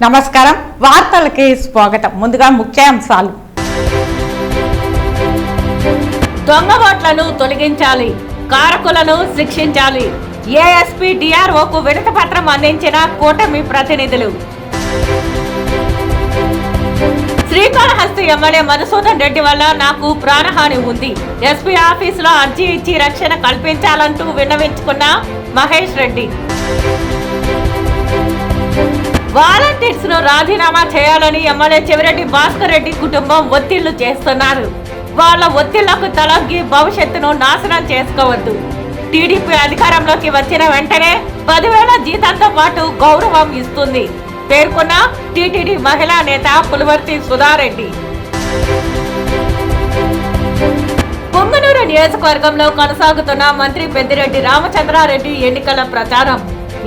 నమస్కారం, వార్తలకి స్వాగతం. ముందుగా ముఖ్యాంశాలు. దొంగ ఓట్లను తొలగించాలి, కారకులను శిక్షించాలి. ఏఎస్పీ డిఆర్ఓకు వినతి పత్రం అందించిన కూటమి ప్రతినిధులు. శ్రీకాళహస్తి ఎమ్మెల్యే మధుసూదన్ రెడ్డి వల్ల నాకు ప్రాణహాని ఉంది. ఎస్పీ ఆఫీసులో అర్జీ ఇచ్చి రక్షణ కల్పించాలంటూ విన్నవించుకున్న మహేష్ రెడ్డి. వాలంటీర్స్ ను రాజీనామా చేయాలని ఎమ్మెల్యే చెవిరెడ్డి భాస్కర్ రెడ్డి కుటుంబం ఒత్తిళ్లు చేస్తున్నారు. వాళ్ళ ఒత్తిళ్లకు తలొగ్గి భవిష్యత్తును నాశనం చేసుకోవద్దు. టీడీపీ అధికారంలోకి వచ్చిన వెంటనే 10,000 జీతంతో పాటు గౌరవం ఇస్తుంది పేర్కొన్న టీటీడీ మహిళా నేత పులివర్తి సుధారెడ్డి. పొంగనూరు నియోజకవర్గంలో కొనసాగుతున్న మంత్రి పెద్దిరెడ్డి రామచంద్రారెడ్డి ఎన్నికల ప్రచారం.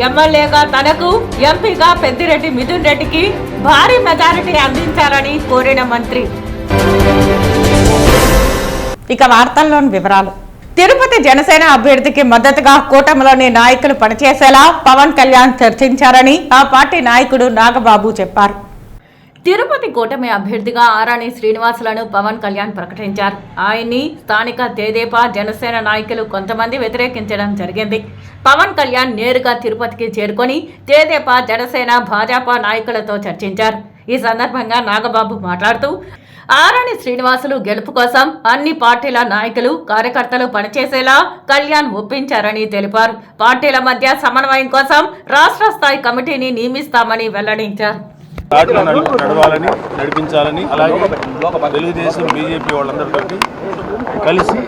ఎమ్మెల్యేగా తనకు, ఎంపీగా పెద్దిరెడ్డి మిథున్ రెడ్డికి భారీ మెజారిటీ అందించాలని కోరిన మంత్రి. ఇక వార్తల్లోని వివరాలు. తిరుపతి జనసేన అభ్యర్థికి మద్దతుగా కూటమిలోని నాయకులు పనిచేసేలా పవన్ కళ్యాణ్ చర్చించారని ఆ పార్టీ నాయకుడు నాగబాబు చెప్పారు. తిరుపతి కూటమి అభ్యర్థిగా ఆరాణి శ్రీనివాసులను పవన్ కళ్యాణ్ ప్రకటించారు. ఆయన్ని స్థానిక తెదేపా జనసేన నాయకులు కొంతమంది వ్యతిరేకించడం జరిగింది. పవన్ కళ్యాణ్ నేరుగా తిరుపతికి చేరుకొని తెదేపా జనసేన భాజపా నాయకులతో చర్చించారు. ఈ సందర్భంగా నాగబాబు మాట్లాడుతూ ఆరాణి శ్రీనివాసులు గెలుపు కోసం అన్ని పార్టీల నాయకులు, కార్యకర్తలు పనిచేసేలా కళ్యాణ్ ఒప్పించారని తెలిపారు. పార్టీల మధ్య సమన్వయం కోసం రాష్ట్ర స్థాయి కమిటీని నియమిస్తామని వెల్లడించారు. నడిపించాలని, అలాగే తెలుగుదేశం బీజేపీ వాళ్ళందరితో కలిసి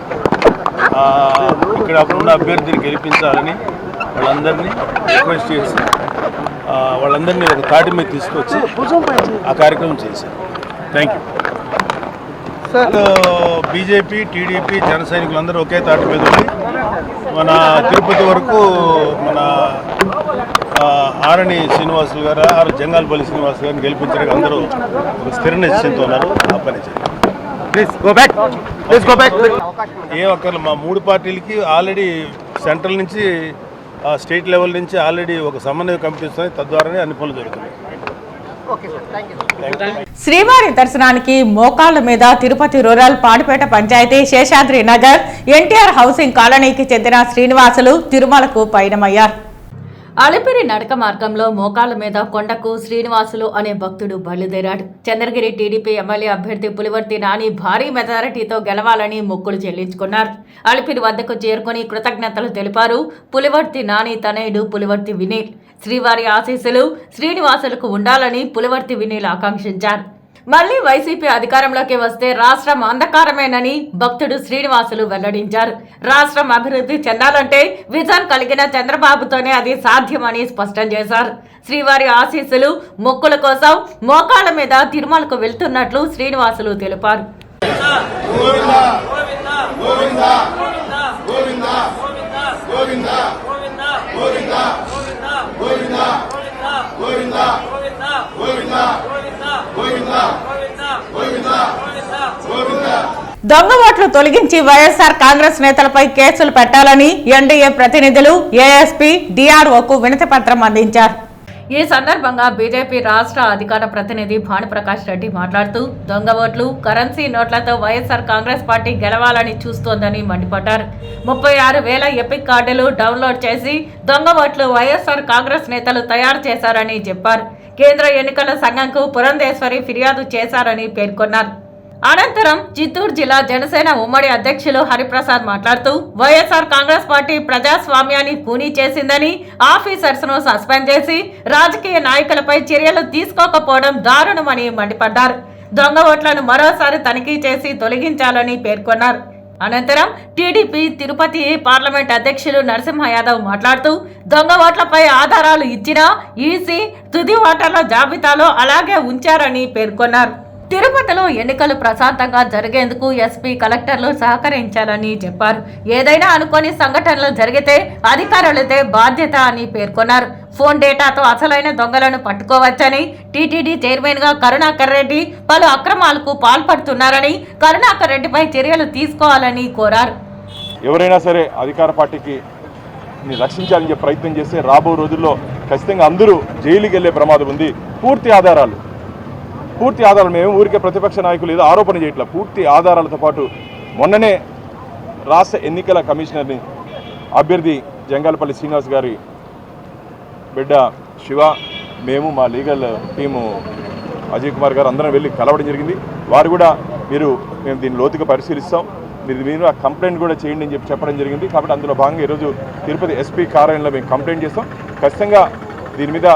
ఇక్కడ ఉన్న అభ్యర్థిని గెలిపించాలని వాళ్ళందరినీ రిక్వెస్ట్ చేసి వాళ్ళందరినీ ఒక తాటి మీద తీసుకొచ్చి ఆ కార్యక్రమం చేశారు. Thank you. బీజేపీ, టీడీపీ, జన సైనికులందరూ ఒకే తాటి మీద ఉండి మన తిరుపతి వరకు మన ఆరణి శ్రీనివాసులు గారు, జంగాలపల్లి శ్రీనివాసులు గారిని గెలిపించడానికి అందరూ ఒక స్థిర నిశ్చయంతో ఉన్నారు. ఆ పని ఏ ఒక్కరు మా మూడు పార్టీలకి ఆల్రెడీ సెంట్రల్ నుంచి, స్టేట్ లెవెల్ నుంచి ఆల్రెడీ ఒక సమన్వయ కమిటీ వస్తుంది. తద్వారానే అన్ని పనులు జరుగుతున్నాయి. శ్రీవారి దర్శనానికి మోకాళ్ల మీద తిరుపతి రూరల్ పాడిపేట పంచాయతీ శేషాద్రి నగర్ ఎన్టీఆర్ హౌసింగ్ కాలనీకి చెందిన శ్రీనివాసులు తిరుమలకు పయనమయ్యారు. అలిపిరి నడక మార్గంలో మోకాళ్ల మీద కొండకు శ్రీనివాసులు అనే భక్తుడు బయలుదేరాడు. చంద్రగిరి టీడీపీ ఎమ్మెల్యే అభ్యర్థి పులివర్తి నాని భారీ మెజారిటీతో గెలవాలని మొక్కులు చెల్లించుకున్నారు. అలిపిరి వద్దకు చేరుకుని కృతజ్ఞతలు తెలిపారు. పులివర్తి నాని తనయుడు పులివర్తి వినీల్. శ్రీవారి ఆశీస్సులు శ్రీనివాసులకు ఉండాలని పులివర్తి వినీల్ ఆకాంక్షించారు. మళ్లీ వైసీపీ అధికారంలోకి వస్తే రాష్ట్రం అంధకారమేనని భక్తుడు శ్రీనివాసులు వెల్లడించారు. రాష్ట్రం అభివృద్ధి చెందాలంటే విజన్ కలిగిన చంద్రబాబుతోనే అది సాధ్యమని స్పష్టం చేశారు. శ్రీవారి ఆశీస్సులు, మొక్కుల కోసం మోకాళ్ల మీద తిరుమలకు వెళ్తున్నట్లు శ్రీనివాసులు తెలిపారు. దొంగ ఓట్లు తొలగించి వైఎస్ఆర్ కాంగ్రెస్ నేతలపై కేసులు పెట్టాలని ఎన్డీఏ ప్రతినిధులు ఏఎస్పీ డిఆర్ఓకు వినతి పత్రం అందించారు. ఈ సందర్భంగా బీజేపీ రాష్ట్ర అధికార ప్రతినిధి భానుప్రకాష్ రెడ్డి మాట్లాడుతూ దొంగ ఓట్లు, కరెన్సీ నోట్లతో వైఎస్ఆర్ కాంగ్రెస్ పార్టీ గెలవాలని చూస్తోందని మండిపడ్డారు. 36,000 ఎపిక్ కార్డులు డౌన్లోడ్ చేసి దొంగ ఓట్లు వైఎస్ఆర్ కాంగ్రెస్ నేతలు తయారు చేశారని చెప్పారు. కేంద్ర ఎన్నికల సంఘంకు పురంధేశ్వరి ఫిర్యాదు చేశారని పేర్కొన్నారు. అనంతరం చిత్తూరు జిల్లా జనసేన ఉమ్మడి అధ్యక్షులు హరిప్రసాద్ మాట్లాడుతూ వైఎస్ఆర్ కాంగ్రెస్ పార్టీ ప్రజాస్వామ్యాన్ని కూనీ చేసిందని, ఆఫీసర్స్ ను సస్పెండ్ చేసి రాజకీయ నాయకులపై చర్యలు తీసుకోకపోవడం దారుణమని మండిపడ్డారు. దొంగ ఓట్లను మరోసారి తనిఖీ చేసి తొలగించాలని పేర్కొన్నారు. అనంతరం టీడీపీ తిరుపతి పార్లమెంట్ అధ్యక్షులు నరసింహ యాదవ్ మాట్లాడుతూ దొంగ ఓట్లపై ఆధారాలు ఇచ్చినా ఈసీ తుది ఓటర్ల జాబితాలో అలాగే ఉంచారని పేర్కొన్నారు. తిరుపతిలో ఎన్నికలు ప్రశాంతంగా జరిగేందుకు ఎస్పీ, కలెక్టర్లు సహకరించాలని చెప్పారు. ఏదైనా అనుకోని సంఘటనలు జరిగితే అధికారులదే బాధ్యత అని పేర్కొన్నారు. ఫోన్ డేటాతో అసలైన దొంగలను పట్టుకోవచ్చని, టీటీడీ చైర్మన్ గా కరుణాకర్ రెడ్డి పలు అక్రమాలకు పాల్పడుతున్నారని, కరుణాకర్ రెడ్డిపై చర్యలు తీసుకోవాలని కోరారు. ఎవరైనా సరే అధికార పార్టీకి రక్షించాలని చెప్పి ప్రయత్నం చేస్తే రాబో రోజుల్లో ఖచ్చితంగా అందరూ జైలుకి వెళ్ళే ప్రమాదం ఉంది. పూర్తి ఆధారాలు మేము ఊరికే ప్రతిపక్ష నాయకులు ఏదో ఆరోపణ చేయట్లా, పూర్తి ఆధారాలతో పాటు మొన్ననే రాష్ట్ర ఎన్నికల కమిషనర్ని అభ్యర్థి జంగాలపల్లి శ్రీనివాస్ గారి బిడ్డ శివ, మేము మా లీగల్ టీము అజయ్ కుమార్ గారు అందరం వెళ్ళి కలవడం జరిగింది. వారు కూడా మేము దీన్ని లోతుగా పరిశీలిస్తాం, మీరు ఆ కంప్లైంట్ కూడా చేయండి అని చెప్పడం జరిగింది. కాబట్టి అందులో భాగంగా ఈరోజు తిరుపతి ఎస్పీ కార్యాలయంలో మేము కంప్లైంట్ చేస్తాం. ఖచ్చితంగా దీని మీద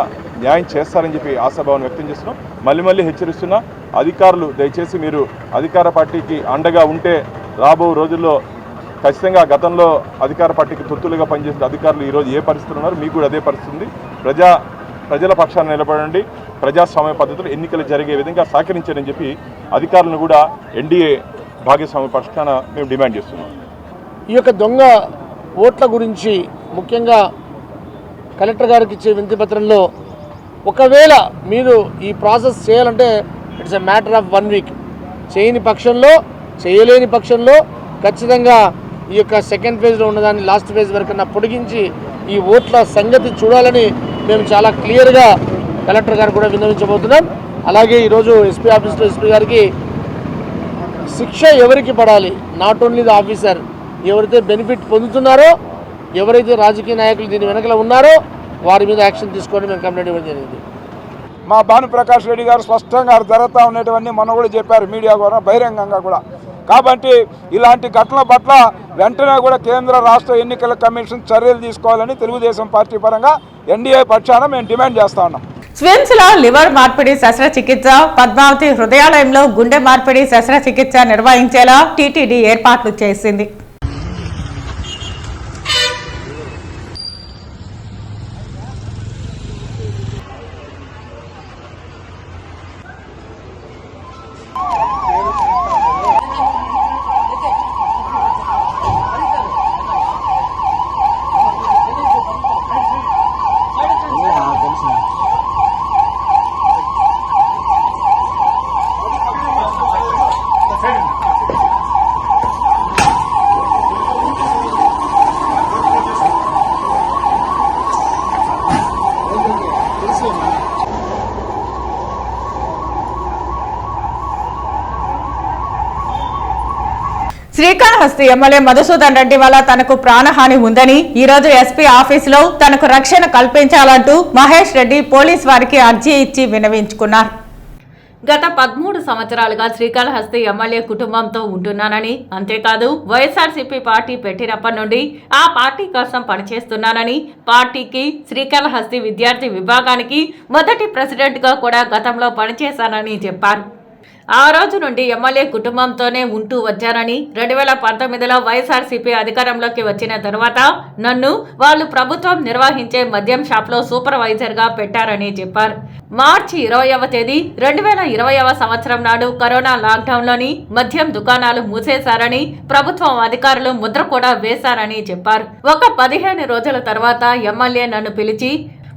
న్యాయం చేస్తారని చెప్పి ఆశాభావం వ్యక్తం చేస్తున్నాం. మళ్ళీ హెచ్చరిస్తున్నా, అధికారులు దయచేసి మీరు అధికార పార్టీకి అండగా ఉంటే రాబో రోజుల్లో ఖచ్చితంగా గతంలో అధికార పార్టీకి తొత్తులుగా పనిచేసిన అధికారులు ఈరోజు ఏ పరిస్థితులు ఉన్నారు, మీకు కూడా అదే పరిస్థితి ఉంది. ప్రజల పక్షాన నిలబడండి, ప్రజాస్వామ్య పద్ధతులు ఎన్నికలు జరిగే విధంగా సహకరించారని చెప్పి అధికారులను కూడా ఎన్డీఏ భాగస్వామ్య పక్షాన మేము డిమాండ్ చేస్తున్నాం. ఈ యొక్క దొంగ ఓట్ల గురించి ముఖ్యంగా కలెక్టర్ గారికి ఇచ్చే వినతిపత్రంలో ఒకవేళ మీరు ఈ ప్రాసెస్ చేయాలంటే it's a matter of 1 week, చేయలేని పక్షంలో ఖచ్చితంగా ఈ యొక్క సెకండ్ ఫేజ్లో ఉన్నదాన్ని లాస్ట్ ఫేజ్ వరకన్నా పొడిగించి ఈ ఓట్ల సంగతి చూడాలని మేము చాలా క్లియర్గా కలెక్టర్ గారు కూడా విన్నవించబోతున్నాం. అలాగే ఈరోజు ఎస్పీ ఆఫీస్లో ఎస్పీ గారికి శిక్ష ఎవరికి పడాలి, నాట్ ఓన్లీ ద ఆఫీసర్, ఎవరైతే బెనిఫిట్ పొందుతున్నారో, ఎవరైతే రాజకీయ నాయకులు దీని వెనకల ఉన్నారో వారి మీద యాక్షన్ తీసుకొని మేము కంప్లైంట్ ఇవ్వడం జరిగింది. మా భానుప్రకాష్ రెడ్డి గారు స్పష్టంగా జరుగుతూ ఉన్నటువంటి మొన్న కూడా చెప్పారు మీడియా ద్వారా బహిరంగంగా కూడా. కాబట్టి ఇలాంటి ఘటనల పట్ల వెంటనే కూడా కేంద్ర రాష్ట్ర ఎన్నికల కమిషన్ చర్యలు తీసుకోవాలని తెలుగుదేశం పార్టీ పరంగా ఎన్డీఏ పక్షాన మేము డిమాండ్ చేస్తా ఉన్నాం. స్విమ్స్ లో లివర్ మార్పిడి శస్త్రచికిత్స, పద్మావతి హృదయాలయంలో గుండె మార్పిడి శస్త్రచికిత్స నిర్వహించేలా టీటీడీ ఏర్పాట్లు చేసింది. శ్రీకాళహస్తి ఎమ్మెల్యే మధుసూదన్ రెడ్డి వల్ల తనకు ప్రాణహాని ఉందని ఈ రోజు ఎస్పీ ఆఫీసులో తనకు రక్షణ కల్పించాలంటూ మహేష్ రెడ్డి పోలీస్ వారికి అర్జీ ఇచ్చి విన్నవించుకున్నారు. గత 13 సంవత్సరాలుగా శ్రీకాళహస్తి ఎమ్మెల్యే కుటుంబంతో ఉంటున్నానని, అంతేకాదు వైఎస్ఆర్సీపీ పార్టీ పెట్టినప్పటి నుండి ఆ పార్టీ కోసం పనిచేస్తున్నానని, పార్టీకి శ్రీకాళహస్తి విద్యార్థి విభాగానికి మొదటి ప్రెసిడెంట్గా కూడా గతంలో పనిచేశానని చెప్పారు. ఆ రోజు నుండి ఎమ్మెల్యే కుటుంబంతోనే ఉంటూ వచ్చానని, 2019లో వైఎస్ఆర్సీపీ అధికారంలోకి వచ్చిన తర్వాత నన్ను వాళ్ళు ప్రభుత్వం నిర్వహించే మద్యం షాప్లో సూపర్వైజర్గా పెట్టారని చెప్పారు. మార్చి 20వ తేదీ 2020వ సంవత్సరం నాడు కరోనా లాక్డౌన్లోని మద్యం దుకాణాలు మూసేశారని, ప్రభుత్వం అధికారులు ముద్ర కూడా వేశారని చెప్పారు. ఒక 15 రోజుల తర్వాత ఎమ్మెల్యే నన్ను పిలిచి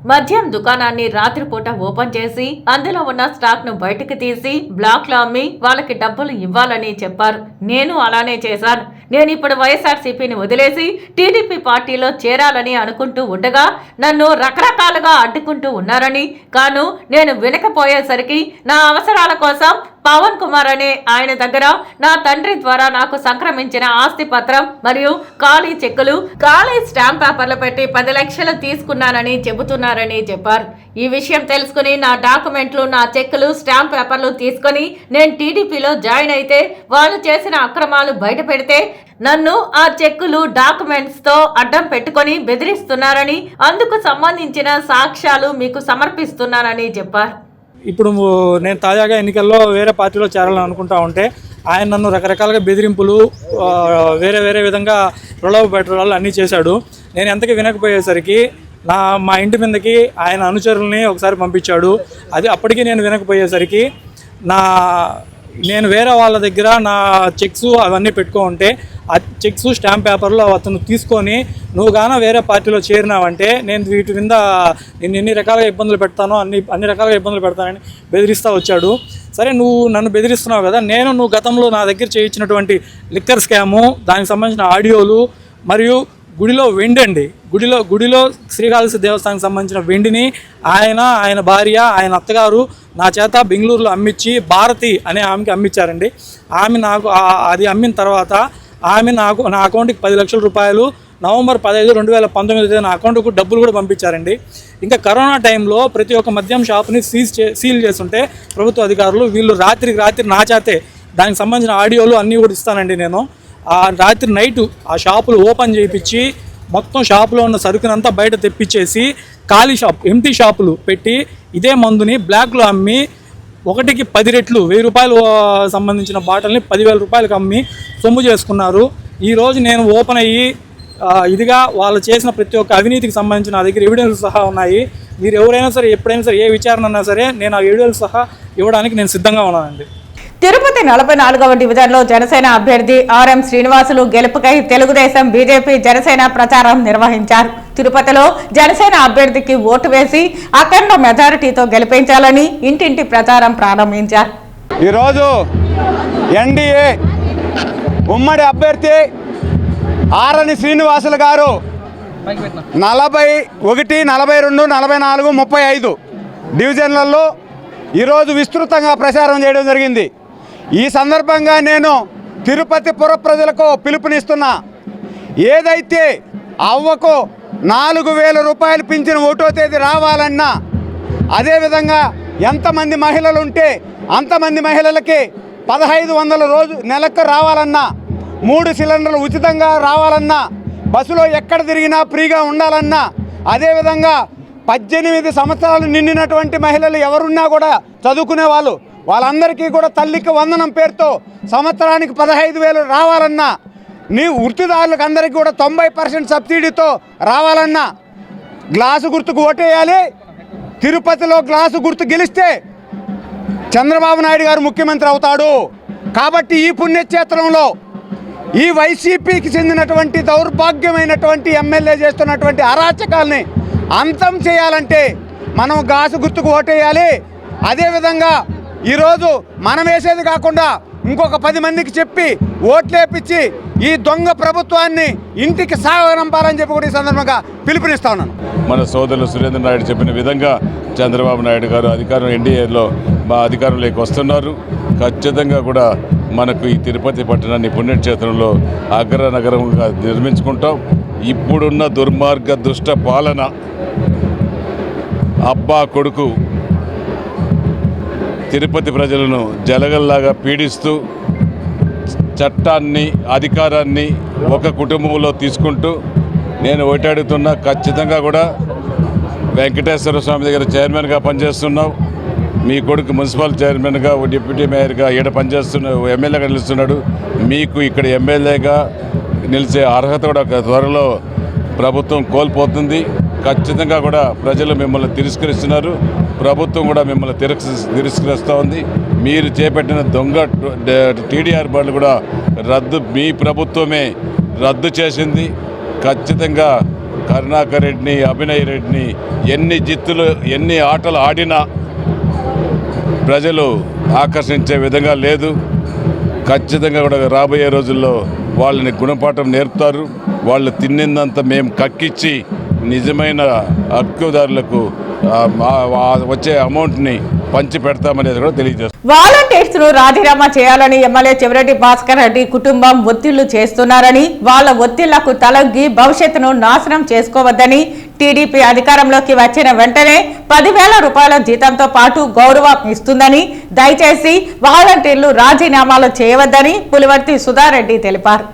మద్యం దుకాణాన్ని రాత్రిపూట ఓపెన్ చేసి అందులో ఉన్న స్టాక్ ను బయటకు తీసి బ్లాక్ లో అమ్మి వాళ్ళకి డబ్బులు ఇవ్వాలని చెప్పారు. నేను అలానే చేశాను. నేను ఇప్పుడు వైఎస్ఆర్సీపీని వదిలేసి టీడీపీ పార్టీలో చేరాలని అనుకుంటూ ఉండగా నన్ను రకరకాలుగా అడ్డుకుంటూ ఉన్నారని, కాను నేను వినకపోయేసరికి నా అవసరాల కోసం పవన్ కుమార్ అనే ఆయన దగ్గర నా తండ్రి ద్వారా నాకు సంక్రమించిన ఆస్తి పత్రం మరియు ఖాళీ చెక్కులు, ఖాళీ స్టాంప్ పేపర్లు పెట్టి 10 లక్షలు తీసుకున్నానని చెబుతున్నారని చెప్పారు. ఈ విషయం తెలుసుకుని నా డాక్యుమెంట్లు, నా చెక్కులు, స్టాంప్ పేపర్లు తీసుకుని నేను టీడీపీలో జాయిన్ అయితే వాళ్ళు చేసిన అక్రమాలు బయట పెడితే నన్ను ఆ చెక్కులు, డాక్యుమెంట్స్ తో అడ్డం పెట్టుకొని బెదిరిస్తున్నారని, అందుకు సంబంధించిన సాక్ష్యాలు మీకు సమర్పిస్తున్నానని చెప్పారు. ఇప్పుడు నేను తాజాగా ఎన్నికల్లో వేరే పార్టీలో చేరాలని అనుకుంటా ఉంటే ఆయన నన్ను రకరకాలుగా బెదిరింపులు, వేరే విధంగా ప్రలోభ పెట్టడాలు అన్నీ చేశాడు. నేను ఎంతకీ వినకపోయేసరికి మా ఇంటి మీదకి ఆయన అనుచరుల్ని ఒకసారి పంపించాడు. అప్పటికీ నేను వినకపోయేసరికి నేను వేరే వాళ్ళ దగ్గర నా చెక్స్ అవన్నీ పెట్టుకుంటే ఆ చెక్స్, స్టాంప్ పేపర్లు అతను తీసుకొని నువ్వు గాన వేరే పార్టీలో చేరినావంటే నేను వీటి మీద నేను ఎన్ని రకాలుగా ఇబ్బందులు పెడతానో అన్ని రకాలుగా ఇబ్బందులు పెడతానని బెదిరిస్తూ వచ్చాడు. సరే, నువ్వు నన్ను బెదిరిస్తున్నావు కదా, నువ్వు గతంలో నా దగ్గర చేయించినటువంటి లిక్కర్ స్కాము, దానికి సంబంధించిన ఆడియోలు మరియు గుడిలో వెండి అండి, గుడిలో శ్రీకాళహస్తి దేవస్థానానికి సంబంధించిన వెండిని ఆయన భార్య, ఆయన అత్తగారు నా చేత బెంగళూరులో అమ్మించి భారతి అనే ఆమెకి అమ్మించారండి. ఆమె నాకు అది అమ్మిన తర్వాత ఆమె నా అకౌంట్కి 10 లక్షల రూపాయలు నవంబర్ 15, 2019 నా అకౌంట్కు డబ్బులు కూడా పంపించారండి. ఇంకా కరోనా టైంలో ప్రతి ఒక్క మద్యం షాప్ని సీల్ చేస్తుంటే ప్రభుత్వ అధికారులు వీళ్ళు రాత్రికి రాత్రి నా చేతే దానికి సంబంధించిన ఆడియోలు అన్నీ కూడా ఇస్తానండి. నేను ఆ రాత్రి నైటు ఆ షాపులు ఓపెన్ చేయించి మొత్తం షాపులో ఉన్న సరుకునంతా బయట తెప్పించేసి ఖాళీ షాప్, ఎంటీ షాపులు పెట్టి ఇదే మందుని బ్లాక్లో అమ్మి ఒకటికి 10 రెట్లు 1000 రూపాయలు సంబంధించిన బాటిల్ని 10,000 రూపాయలకు అమ్మి సొమ్ము చేసుకున్నారు. ఈరోజు నేను ఓపెన్ అయ్యి ఇదిగా వాళ్ళు చేసిన ప్రతి ఒక్క అవినీతికి సంబంధించిన నా దగ్గర ఎవిడెన్స్ సహా ఉన్నాయి. మీరు ఎవరైనా సరే ఎప్పుడైనా సరే ఏ విచారణ అన్నా సరే నేను ఆ ఎవిడెన్స్ సహా ఇవ్వడానికి నేను సిద్ధంగా ఉన్నానండి. తిరుపతి 44వ డివిజన్లో జనసేన అభ్యర్థి ఆర్ఎం శ్రీనివాసులు గెలుపుకై తెలుగుదేశం, బీజేపీ, జనసేన ప్రచారం నిర్వహించారు. తిరుపతిలో జనసేన అభ్యర్థికి ఓటు వేసి అఖండ మెజారిటీతో గెలిపించాలని ఇంటింటి ప్రచారం ప్రారంభించారు. ఈరోజు ఎన్డీఏ ఉమ్మడి అభ్యర్థి ఆర్ఎన్ శ్రీనివాసులు గారు 41, 42, 44, 35 డివిజన్లలో ఈరోజు విస్తృతంగా ప్రచారం చేయడం జరిగింది. ఈ సందర్భంగా నేను తిరుపతి పుర ప్రజలకు పిలుపునిస్తున్నా. ఏదైతే అవ్వకు 4,000 రూపాయలు పింఛను 1వ తేదీ రావాలన్నా, అదేవిధంగా ఎంతమంది మహిళలు ఉంటే అంతమంది మహిళలకి 1,500 రోజు నెలకు రావాలన్నా, 3 సిలిండర్లు ఉచితంగా రావాలన్నా, బస్సులో ఎక్కడ తిరిగినా ఫ్రీగా ఉండాలన్నా, అదేవిధంగా 18 సంవత్సరాలు నిండినటువంటి మహిళలు ఎవరున్నా కూడా చదువుకునే వాళ్ళందరికీ కూడా తల్లికి వందనం పేరుతో సంవత్సరానికి 15,000 రావాలన్నా, నీ వృత్తిదారులకు అందరికీ కూడా 90% సబ్సిడీతో రావాలన్నా గ్లాసు గుర్తుకు ఓటేయాలి. తిరుపతిలో గ్లాసు గుర్తు గెలిస్తే చంద్రబాబు నాయుడు గారు ముఖ్యమంత్రి అవుతాడు. కాబట్టి ఈ పుణ్యక్షేత్రంలో ఈ వైసీపీకి చెందినటువంటి దౌర్భాగ్యమైనటువంటి ఎమ్మెల్యే చేస్తున్నటువంటి అరాచకాల్ని అంతం చేయాలంటే మనం గ్లాసు గుర్తుకు ఓటేయాలి. అదేవిధంగా ఈరోజు మనం వేసేది కాకుండా ఇంకొక 10 మందికి చెప్పి ఓట్లేపించి ఈ దొంగ ప్రభుత్వాన్ని ఇంటికి సాగనంపాలని చెప్పి కూడా ఈ సందర్భంగా పిలుపునిస్తా ఉన్నాను. మన సోదరులు సురేంద్ర నాయుడు చెప్పిన విధంగా చంద్రబాబు నాయుడు గారు ఎన్డీఏలో మా అధికారంలోకి వస్తున్నారు. ఖచ్చితంగా కూడా మనకు ఈ తిరుపతి పట్టణాన్ని పుణ్యక్షేత్రంలో అగ్రనగరంగా నిర్మించుకుంటాం. ఇప్పుడున్న దుర్మార్గ దుష్ట పాలన, అబ్బా కొడుకు తిరుపతి ప్రజలను జలగల్లాగా పీడిస్తూ చట్టాన్ని, అధికారాన్ని ఒక కుటుంబంలో తీసుకుంటూ నేను ఒకటి అడుగుతున్నా, ఖచ్చితంగా కూడా వెంకటేశ్వర స్వామి దగ్గర చైర్మన్గా పనిచేస్తున్నావు, మీ కొడుకు మున్సిపల్ చైర్మన్గా, డిప్యూటీ మేయర్గా ఈడ ఎమ్మెల్యేగా నిలుస్తున్నాడు. మీకు ఇక్కడ ఎమ్మెల్యేగా నిలిచే అర్హత కూడా త్వరలో ప్రభుత్వం కోల్పోతుంది. ఖచ్చితంగా కూడా ప్రజలు మిమ్మల్ని తిరస్కరిస్తున్నారు, ప్రభుత్వం కూడా మిమ్మల్ని తిరస్కరిస్తూ ఉంది. మీరు చేపట్టిన దొంగ టీడీఆర్ బండ్లు కూడా మీ ప్రభుత్వమే రద్దు చేసింది. ఖచ్చితంగా కరుణాకర్ రెడ్డిని, అభినయ్ రెడ్డిని ఎన్ని ఆటలు ఆడినా ప్రజలు ఆకర్షించే విధంగా లేదు. ఖచ్చితంగా కూడా రాబోయే రోజుల్లో వాళ్ళని గుణపాఠం నేర్పుతారు. వాళ్ళు తిన్నిందంతా మేము కక్కిచ్చి నిజమైన హక్కుదారులకు వచ్చే అమౌంట్ని పంచి పెడతామనేది కూడా తెలియజేస్తారు. వాలంటీర్స్ ను రాజీనామా చేయాలని ఎమ్మెల్యే చెవిరెడ్డి భాస్కర్ రెడ్డి కుటుంబం ఒత్తిళ్లు చేస్తున్నారని, వాళ్ళ ఒత్తిళ్లకు తలొగ్గి భవిష్యత్తును నాశనం చేసుకోవద్దని, టీడీపీ అధికారంలోకి వచ్చిన వెంటనే 10,000 రూపాయల జీతంతో పాటు గౌరవం ఇస్తుందని, దయచేసి వాలంటీర్లు రాజీనామాలు చేయవద్దని పులివర్తి సుధారెడ్డి తెలిపారు.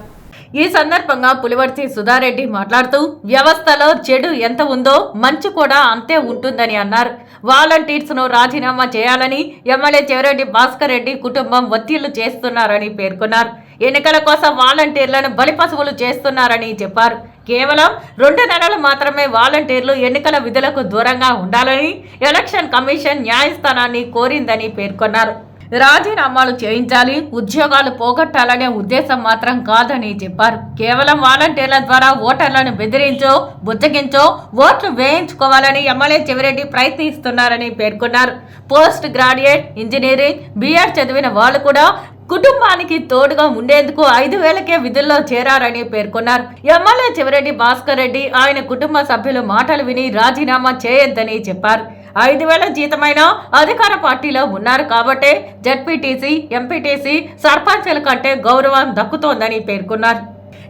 ఈ సందర్భంగా పులివర్తి సుధారెడ్డి మాట్లాడుతూ వ్యవస్థలో చెడు ఎంత ఉందో మంచి కూడా అంతే ఉంటుందని అన్నారు. వాలంటీర్స్ ను రాజీనామా చేయాలని ఎమ్మెల్యే చెవిరెడ్డి భాస్కర్ రెడ్డి కుటుంబం ఒత్తిళ్లు చేస్తున్నారని పేర్కొన్నారు. ఎన్నికల కోసం వాలంటీర్లను బలిపశువులు చేస్తున్నారని చెప్పారు. కేవలం 2 నెలలు మాత్రమే వాలంటీర్లు ఎన్నికల విధులకు దూరంగా ఉండాలని ఎలక్షన్ కమిషన్ న్యాయస్థానాన్ని కోరిందని పేర్కొన్నారు. రాజీనామాలు చేయించాలి, ఉద్యోగాలు పోగొట్టాలనే ఉద్దేశం మాత్రం కాదని చెప్పారు. కేవలం వాలంటీర్ల ద్వారా ఓటర్లను బెదిరించో బుజ్జగించో ఓట్లు వేయించుకోవాలని ఎమ్మెల్యే చెవిరెడ్డి ప్రయత్నిస్తున్నారని పేర్కొన్నారు. పోస్ట్ గ్రాడ్యుయేట్, ఇంజనీరింగ్, బీఎడ్ చదివిన వాళ్ళు కూడా కుటుంబానికి తోడుగా ఉండేందుకు 5,000కే విధుల్లో చేరారని పేర్కొన్నారు. ఎమ్మెల్యే చెవిరెడ్డి భాస్కర్ రెడ్డి ఆయన కుటుంబ సభ్యుల మాటలు విని రాజీనామా చేయొద్దని చెప్పారు. 5,000 జీతమైన అధికార పార్టీలో ఉన్నారు కాబట్టే జడ్పీటీసీ, ఎంపీటీసీ, సర్పంచుల కంటే గౌరవం దక్కుతోందని పేర్కొన్నారు.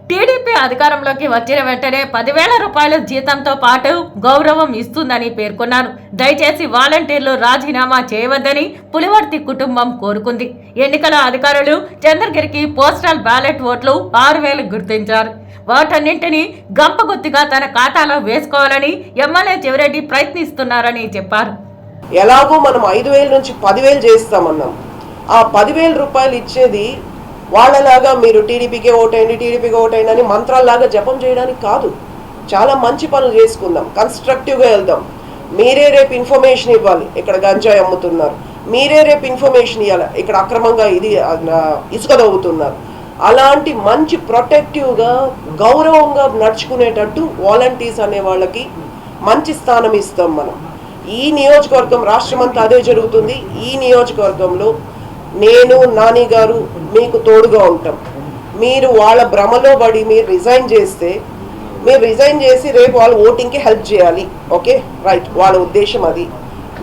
టీడీపీ అధికారంలోకి వచ్చిన వెంటనే 10,000 రూపాయల జీతంతో పాటు గౌరవం ఇస్తుందని పేర్కొన్నారు. దయచేసి వాలంటీర్లు రాజీనామా చేయవద్దని పులివర్తి కుటుంబం కోరుకుంది. ఎన్నికల అధికారులు చంద్రగిరికి పోస్టల్ బ్యాలెట్ ఓట్లు 6,000 గుర్తించారు. వాటన్నింటినీ గంపగుత్తిగా తన ఖాతాలో వేసుకోవాలని ఎమ్మెల్యే చెవిరెడ్డి ప్రయత్నిస్తున్నారని చెప్పారు. ఎలాగో మనం 5,000 నుంచి 10,000 చేస్తామన్నాం. ఆ 10,000 రూపాయలు ఇచ్చేది వాళ్ళలాగా మీరు టీడీపీకే ఓటేయండి అని మంత్రాల్లాగా జపం చేయడానికి కాదు. చాలా మంచి పనులు చేసుకుందాం, కన్స్ట్రక్టివ్గా వెళ్దాం. మీరే రేపు ఇన్ఫర్మేషన్ ఇవ్వాలి, ఇక్కడ గంజాయి అమ్ముతున్నారు, మీరే రేపు ఇన్ఫర్మేషన్ ఇవ్వాలి, ఇక్కడ అక్రమంగా ఇసుక దవ్వుతున్నారు. అలాంటి మంచి ప్రొటెక్టివ్గా గౌరవంగా నడుచుకునేటట్టు వాలంటీర్స్ అనే వాళ్ళకి మంచి స్థానం ఇస్తాం మనం. ఈ నియోజకవర్గం రాష్ట్రమంతా అదే జరుగుతుంది. ఈ నియోజకవర్గంలో నేను, నాని గారు మీకు తోడుగా ఉంటాం. మీరు వాళ్ళ భ్రమలో పడి మీరు రిజైన్ చేసి రేపు వాళ్ళు ఓటింగ్కి హెల్ప్ చేయాలి. ఓకే, రైట్, వాళ్ళ ఉద్దేశం అది.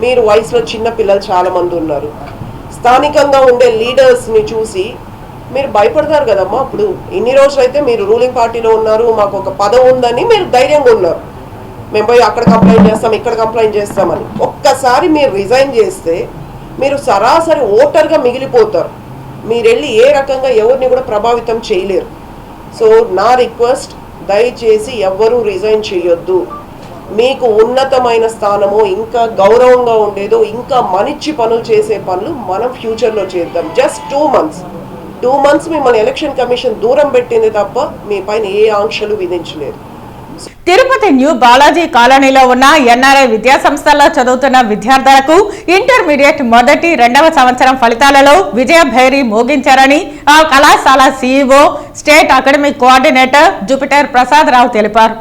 మీరు వయసులో చిన్న పిల్లలు చాలామంది ఉన్నారు. స్థానికంగా ఉండే లీడర్స్ని చూసి మీరు భయపడతారు కదమ్మా. అప్పుడు ఇన్ని రోజులు అయితే మీరు రూలింగ్ పార్టీలో ఉన్నారు, మాకు ఒక పదవి ఉందని మీరు ధైర్యంగా ఉన్నారు. మేము పోయి అక్కడ కంప్లైంట్ చేస్తాం, ఇక్కడ కంప్లైంట్ చేస్తామని. ఒక్కసారి మీరు రిజైన్ చేస్తే మీరు సరాసరి ఓటర్గా మిగిలిపోతారు. మీరు వెళ్ళి ఏ రకంగా ఎవరిని కూడా ప్రభావితం చేయలేరు. సో నా రిక్వెస్ట్, దయచేసి ఎవ్వరూ రిజైన్ చేయొద్దు. మీకు ఉన్నతమైన స్థానమో, ఇంకా గౌరవంగా ఉండేదో, ఇంకా మంచి పనులు చేసే పనులు మనం ఫ్యూచర్లో చేద్దాం. జస్ట్ 2 months మిమ్మల్ని ఎలక్షన్ కమిషన్ దూరం పెట్టింది తప్ప మీ పైన ఏ ఆంక్షలు విధించలేదు. తిరుపతి న్యూ బాలాజీ కాలనీలో ఉన్న ఎన్ఆర్ఐ విద్యా సంస్థల్లో చదువుతున్న విద్యార్థులకు ఇంటర్మీడియట్ మొదటి, 2వ సంవత్సరం ఫలితాలలో విజయభైరి మోగించారని ఆ కళాశాల CEO, state academic coordinator Jupiter Prasad Rao తెలిపారు.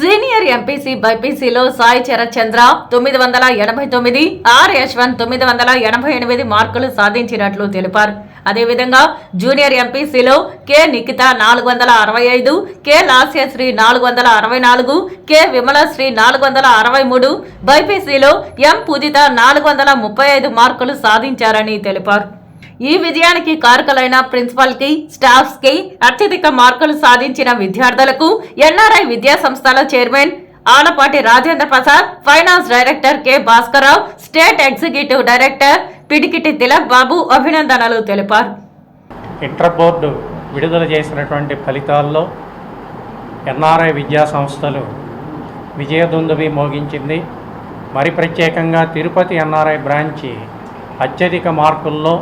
సీనియర్ ఎంపీసీ బైపీసీలో సాయి శరత్ చంద్ర 989, ఆర్ యశ్వంత్ 988 మార్కులు సాధించినట్లు తెలిపారు. అదేవిధంగా జూనియర్ ఎంపీసీలో K Nikhita 465, K Lasyasri 464, K Vimalasri 463, బైపీసీలో ఎం పూజిత 435 మార్కులు సాధించారని తెలిపారు. ఈ విజయానికి కారకులైన ప్రిన్సిపల్ కి, స్టాఫ్స్ కి, అత్యధిక మార్కులు సాధించిన విద్యార్థులకు ఎన్ఆర్ఐ విద్యా సంస్థల chairman Alapati Rajendra Prasad, finance director K Bhaskararao, state executive director Pidikiti Tilak Babu అభినందనలు తెలిపారు. ఇంటర్ బోర్డు విడుదల చేసినటువంటి ఫలితాల్లో ఎన్ఆర్ఐ విద్యా సంస్థలు విజయదుందుబి మోగించింది. మరి ప్రత్యేకంగా తిరుపతి ఎన్ఆర్ఐ బ్రాంచి అత్యధిక మార్కుల్లో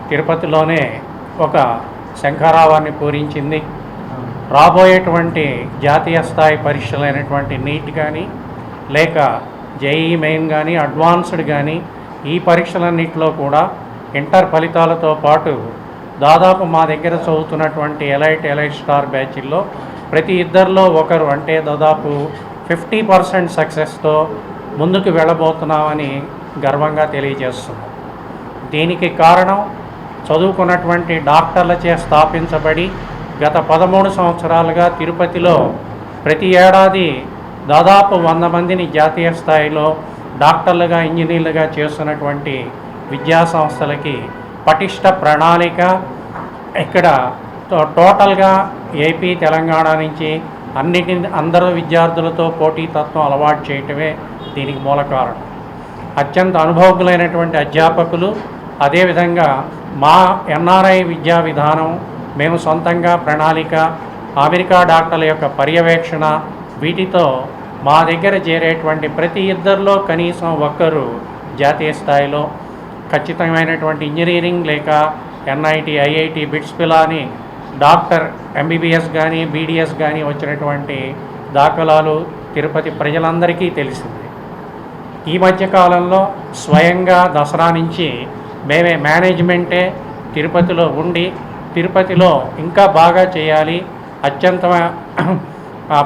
తిరుపతిలోనే ఒక శంఖారావాన్ని పూరించింది. రాబోయేటువంటి జాతీయ స్థాయి పరీక్షలైనటువంటి నీట్ కానీ, లేక జేఈ మెయిన్ కానీ, అడ్వాన్స్డ్ కానీ, ఈ పరీక్షలన్నింటిలో కూడా ఇంటర్ ఫలితాలతో పాటు దాదాపు మా దగ్గర చదువుతున్నటువంటి ఎలైట్ స్టార్ బ్యాచ్ల్లో ప్రతి ఇద్దరిలో ఒకరు, అంటే దాదాపు 50% సక్సెస్తో ముందుకు వెళ్ళబోతున్నామని గర్వంగా తెలియజేస్తున్నాం. దీనికి కారణం చదువుకున్నటువంటి డాక్టర్లచే స్థాపించబడి గత 13 సంవత్సరాలుగా తిరుపతిలో ప్రతి ఏడాది దాదాపు 100 మందిని జాతీయ స్థాయిలో డాక్టర్లుగా, ఇంజనీర్లుగా చేస్తున్నటువంటి విద్యా సంస్థలకి పటిష్ట ప్రణాళిక, ఇక్కడ టోటల్గా ఏపీ, తెలంగాణ నుంచి అందరూ విద్యార్థులతో పోటీతత్వం అలవాటు చేయటమే దీనికి మూల కారణం. అత్యంత అనుభవజ్ఞులైనటువంటి అధ్యాపకులు, అదేవిధంగా మా ఎన్ఆర్ఐ విద్యా విధానం, మేము సొంతంగా ప్రణాళిక, అమెరికా డాక్టర్ల యొక్క పర్యవేక్షణ, వీటితో మా దగ్గర చేరేటువంటి ప్రతి ఇద్దరిలో కనీసం ఒక్కరు జాతీయ స్థాయిలో ఖచ్చితమైనటువంటి ఇంజనీరింగ్ లేక NIT, IIT, bits Pilani doctor MBBS కానీ, బీడీఎస్ కానీ వచ్చినటువంటి దాఖలాలు తిరుపతి ప్రజలందరికీ తెలిసింది. ఈ మధ్యకాలంలో స్వయంగా దసరా నుంచి మేమే మేనేజ్మెంటే తిరుపతిలో ఉండి తిరుపతిలో ఇంకా బాగా చేయాలి, అత్యంత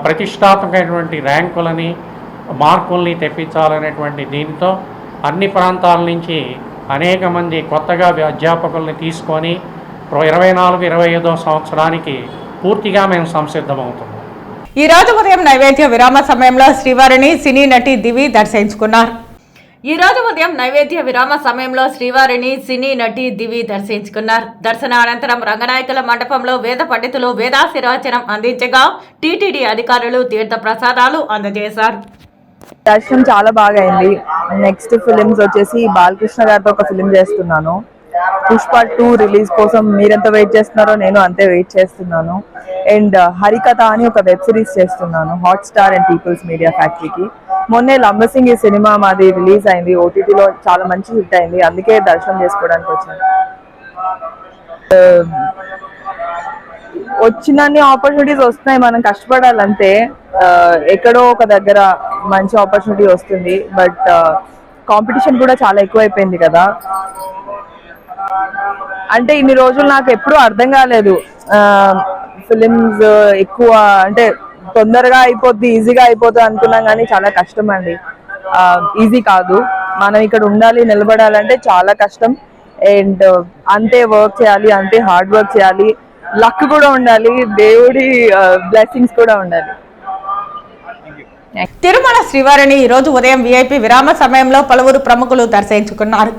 ప్రతిష్టాత్మకమైనటువంటి ర్యాంకులని, మార్కుల్ని తెప్పించాలనేటువంటి దీంతో అన్ని ప్రాంతాల నుంచి అనేక మంది కొత్తగా అధ్యాపకుల్ని తీసుకొని 24-25 సంవత్సరానికి పూర్తిగా మేము సంసిద్ధమవుతున్నాం. ఈ రోజు ఉదయం నైవేద్య విరామ సమయంలో శ్రీవారిని సినీ నటి దివి దర్శించుకున్నారు. ఈ రోజు ఉదయం నైవేద్య విరామ సమయంలో శ్రీవారిని సినీ నటి దివి దర్శించుకున్నారు. దర్శన అనంతరం రంగనాయకుల మండపంలో వేద పండితులు వేదాశీర్వచనం అందించగా టీటీడీ అధికారులు తీర్థ ప్రసాదాలు అందజేశారు. దర్శనం చాలా బాగా అయింది. నెక్స్ట్ ఫిలిమ్స్ వచ్చేసి బాలకృష్ణ గారితో ఒక ఫిలిం చేస్తున్నాను. పుష్ప 2 రిలీజ్ కోసం మీరెంత వెయిట్ చేస్తున్నారో నేను అంతే వెయిట్ చేస్తున్నాను. అండ్ హరికథ అని ఒక వెబ్ సిరీస్ చేస్తున్నాను హాట్స్టార్ అండ్ పీపుల్స్ మీడియా ఫ్యాక్టరీకి. మొన్నే లంబసింగి సినిమా మాది రిలీజ్ అయింది, ఓటీటీలో చాలా మంచి హిట్ అయింది, అందుకే దర్శనం చేసుకోవడానికి వచ్చాను. వచ్చినన్ని ఆపర్చునిటీస్ వస్తున్నాయి, మనం కష్టపడాలంటే ఎక్కడో ఒక దగ్గర మంచి ఆపర్చునిటీ వస్తుంది. బట్ కాంపిటీషన్ కూడా చాలా ఎక్కువైపోయింది కదా. అంటే ఇన్ని రోజులు నాకు ఎప్పుడూ అర్థం కాలేదు ఫిలిమ్స్ ఎక్కువ అంటే తొందరగా అయిపోద్ది, ఈజీగా అయిపోతుంది అనుకున్నాం, కానీ చాలా కష్టం అండి. ఈజీ కాదు. మనం ఇక్కడ ఉండాలి, నిలబడాలంటే చాలా కష్టం. అండ్ అంతే వర్క్ చేయాలి, అంతే హార్డ్ వర్క్ చేయాలి, లక్ కూడా ఉండాలి, దేవుడి బ్లెస్సింగ్స్ కూడా ఉండాలి. తిరుమల శ్రీవారిని ఈ రోజు ఉదయం విఐపి విరామ సమయంలో పలువురు ప్రముఖులు దర్శించుకున్నారు.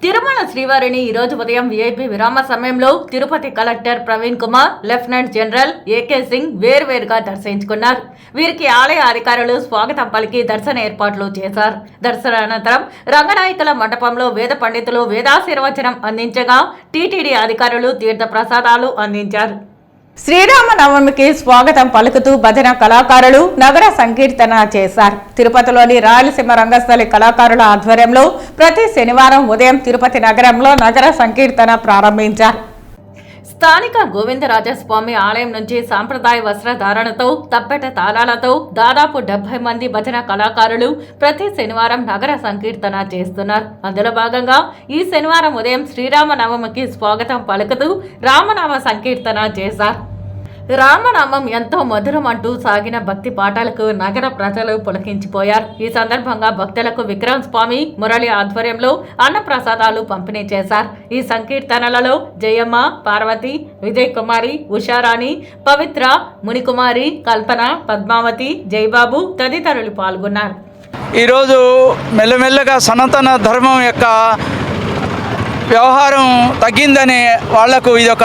తిరుమల శ్రీవారిని ఈ రోజు ఉదయం విఐపి విరామ సమయంలో Tirupati collector Praveen Kumar, lieutenant general AK Singh వేర్వేరుగా దర్శించుకున్నారు. వీరికి ఆలయ అధికారులు స్వాగతం పలికి దర్శన ఏర్పాట్లు చేశారు. దర్శన అనంతరం రంగనాయకుల మండపంలో వేద పండితులు వేదాశీర్వచనం అందించగా టీటీడీ అధికారులు తీర్థ ప్రసాదాలు అందించారు. శ్రీరామనవమికి స్వాగతం పలుకుతూ భజన కళాకారులు నగర సంకీర్తన చేశారు. తిరుపతిలోని రాయలసీమ రంగస్థలి కళాకారుల ఆధ్వర్యంలో ప్రతి శనివారం ఉదయం తిరుపతి నగరంలో నగర సంకీర్తన ప్రారంభించారు. స్థానిక గోవిందరాజస్వామి ఆలయం నుంచి సాంప్రదాయ వస్త్రధారణతో తప్పెట తాళాలతో దాదాపు 70 మంది భజన కళాకారులు ప్రతి శనివారం నగర సంకీర్తన చేస్తున్నారు. అందులో భాగంగా ఈ శనివారం ఉదయం శ్రీరామనవమికి స్వాగతం పలుకుతూ రామనామ సంకీర్తన చేశారు. రామనామం ఎంతో మధురం అంటూ సాగిన భక్తి పాటలకు నగర ప్రజలు పులకించిపోయారు. ఈ సందర్భంగా భక్తులకు విక్రమ్ స్వామి మురళి ఆధ్వర్యంలో అన్నప్రసాదాలు పంపిణీ చేశారు. ఈ సంకీర్తనలలో జయమ్మ, పార్వతి, విజయ్ కుమారి, ఉషారాణి, పవిత్ర, మునికుమారి, కల్పన, పద్మావతి, జయబాబు తదితరులు పాల్గొన్నారు. ఈరోజు మెల్లమెల్లగా సనాతన ధర్మం యొక్క వ్యవహారం తగ్గిందని వాళ్లకు ఇది ఒక